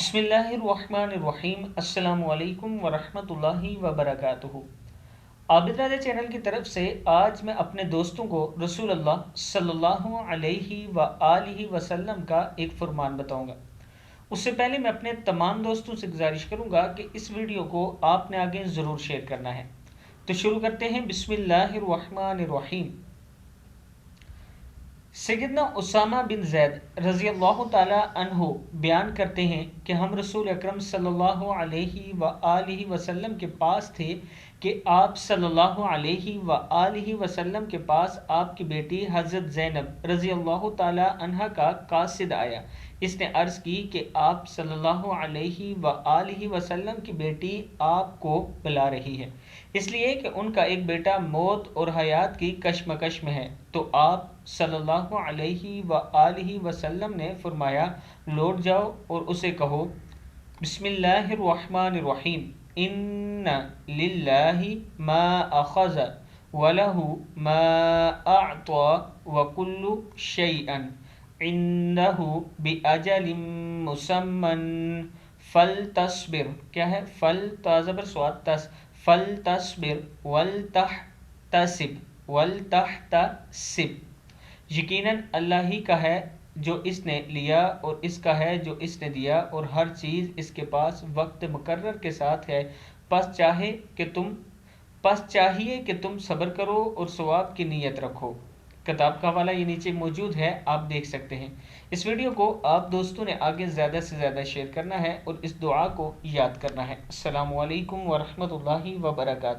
बिस्मिल्लाहिर्रहमानिर्रहीम। अस्सलामु अलैकुम वरहमतुल्लाहि वबरकातुहू। आबिद राजा चैनल की तरफ से आज मैं अपने दोस्तों को रसूल अल्लाह सल्लल्लाहु अलैहि व आलिहि वसल्लम का एक फरमान बताऊंगा। उससे पहले मैं अपने तमाम दोस्तों से गुजारिश करूंगा कि इस वीडियो को आपने आगे ज़रूर शेयर करना है। तो शुरू करते हैं। बिस्मिल्लाहिर्रहमानिर्रहीम। सैयदना उसामा बिन ज़ैद रज़ी अल्लाह ताला अन्हु बयान करते हैं कि हम रसूल अकरम सल्लल्लाहु अलैहि व आलिहि वसल्लम के पास थे कि आप सल्लल्लाहु अलैहि व आलिहि वसल्लम के पास आपकी बेटी हज़रत ज़ैनब रज़ी अल्लाह ताला अन्हा का कासिद आया। इसने अर्ज़ की कि आप सल्लल्लाहु अलैहि व आलिहि वसल्लम की बेटी आपको बुला रही है, इसलिए कि उनका एक बेटा मौत और हयात की कशमकश में है। तो आप सल्लल्लाहु अलैहि व आलिहि वसल्लम ने फरमाया, लौट जाओ और उसे कहो, बिस्मिल्लाहिर्रहमानिर्रहीम, इन्ना लिल्लाहि मा अखज़ व लहु मा अअता व कुल्लु शैअन इंदहु बिअजलिम मुसम्मन फल तस्बिर। क्या है? फल ताज़बर स्वाद तस, फल तस्बिर वल तहतसिब। यकीनन अल्लाह ही का है जो इसने लिया और इसका है जो इसने दिया, और हर चीज़ इसके पास वक्त मुकर्रर के साथ है। बस चाहिए कि तुम सब्र करो और सवाब की नीयत रखो। किताब का हवाला ये नीचे मौजूद है, आप देख सकते हैं। इस वीडियो को आप दोस्तों ने आगे ज़्यादा से ज़्यादा शेयर करना है और इस दुआ को याद करना है। अस्सलामु अलैकुम वरहमतुल्लाहि वबरकातुहू।